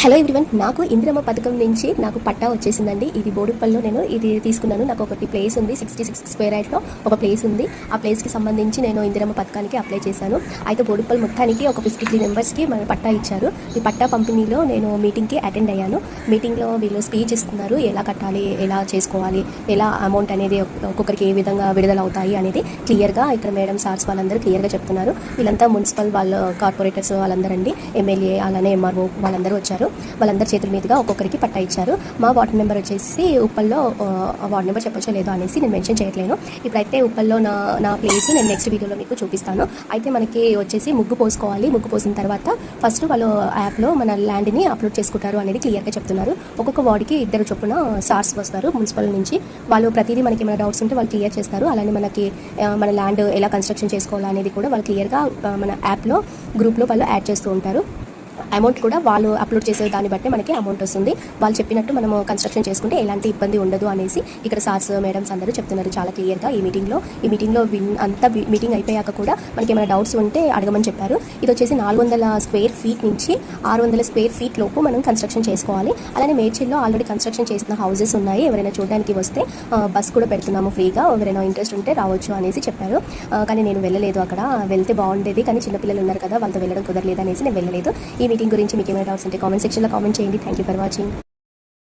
Hello everyone, నాకు ఇందిరమ్మ పథకం నుంచి నాకు పట్టా వచ్చేసిందండి. ఇది బోడుప్పల్లో నేను ఇది తీసుకున్నాను. నాకు ఒకటి ప్లేస్ ఉంది, 66 స్క్వేర్ యార్డ్లో ఒక ప్లేస్ ఉంది. ఆ ప్లేస్కి సంబంధించి నేను ఇందిరమ్మ పథకానికి అప్లై చేశాను. అయితే బోడుప్పల్ మొత్తానికి ఒక 53 మెంబర్స్కి మన పట్టా ఇచ్చారు. ఈ పట్టా పంపిణీలో నేను మీటింగ్కి అటెండ్ అయ్యాను. మీటింగ్లో వీళ్ళు స్పీచ్ ఇస్తున్నారు, ఎలా కట్టాలి, ఎలా చేసుకోవాలి, ఎలా అమౌంట్ అనేది ఒక్కొక్కరికి ఏ విధంగా విడుదల అవుతాయి అనేది క్లియర్గా ఇక్కడ మేడం సార్స్ వాళ్ళందరూ క్లియర్గా చెప్తున్నారు. వీళ్ళంతా మున్సిపల్ వాళ్ళ కార్పొరేటర్స్ వాళ్ళందరూ అండి, ఎమ్మెల్యే అలానే ఎంఆర్ఓ వాళ్ళందరూ వచ్చారు. వాళ్ళందరి చేతుల మీదుగా ఒక్కొక్కరికి పట్టా ఇచ్చారు. మా వార్డు నెంబర్ వచ్చేసి ఉప్పల్లో, వార్డు నెంబర్ చెప్పొచ్చో లేదో అనేసి నేను మెన్షన్ చేయట్లేను. ఇప్పుడైతే ఉప్పల్లో నా ప్లేస్ నేను నెక్స్ట్ వీడియోలో మీకు చూపిస్తాను. అయితే మనకి వచ్చేసి ముగ్గు పోసుకోవాలి. ముగ్గు పోసిన తర్వాత ఫస్ట్ వాళ్ళు యాప్లో మన ల్యాండ్ని అప్లోడ్ చేసుకుంటారు అనేది క్లియర్గా చెప్తున్నారు. ఒక్కొక్క వార్డుకి 2 చొప్పున సార్స్ వస్తారు మున్సిపల్ నుంచి. వాళ్ళు ప్రతిదీ మనకి ఏమైనా డౌట్స్ ఉంటే వాళ్ళు క్లియర్ చేస్తారు. అలానే మనకి మన ల్యాండ్ ఎలా కన్స్ట్రక్షన్ చేసుకోవాలి అనేది కూడా వాళ్ళు క్లియర్గా మన యాప్లో గ్రూప్లో వాళ్ళు యాడ్ చేస్తూ ఉంటారు. అమౌంట్ కూడా వాళ్ళు అప్లోడ్ చేసే దాన్ని బట్టి మనకి అమౌంట్ వస్తుంది. వాళ్ళు చెప్పినట్టు మనము కన్స్ట్రక్షన్ చేసుకుంటే ఎలాంటి ఇబ్బంది ఉండదు అనేసి ఇక్కడ సార్స్ మేడమ్స్ అందరూ చెప్తున్నారు చాలా క్లియర్గా. ఈ మీటింగ్లో అంతా మీటింగ్ అయిపోయాక కూడా మనకి ఏమైనా డౌట్స్ ఉంటే అడగమని చెప్పారు. ఇది వచ్చేసి 400 స్క్వేర్ ఫీట్ నుంచి 600 స్క్వేర్ ఫీట్ లోపు మనం కన్స్ట్రక్షన్ చేసుకోవాలి. అలానే మేడ్చల్లో ఆల్రెడీ కన్స్ట్రక్షన్ చేసిన హౌసెస్ ఉన్నాయి. ఎవరైనా చూడడానికి వస్తే బస్ కూడా పెడుతున్నాము ఫ్రీగా, ఎవరైనా ఇంట్రెస్ట్ ఉంటే రావచ్చు అనేసి చెప్పారు. కానీ నేను వెళ్ళలేదు. అక్కడ వెళ్తే బాగుండేది, కానీ చిన్నపిల్లలు ఉన్నారు కదా, వాళ్ళతో వెళ్ళడం కుదరలేదు అనేసి నేను వెళ్ళలేదు. ఈ మీటింగ్ గురించి మీకు ఏమైనా డౌట్స్ ఉంటే కామెంట్ సెక్షన్లో కామెంట్ చేయండి. Thank you for watching.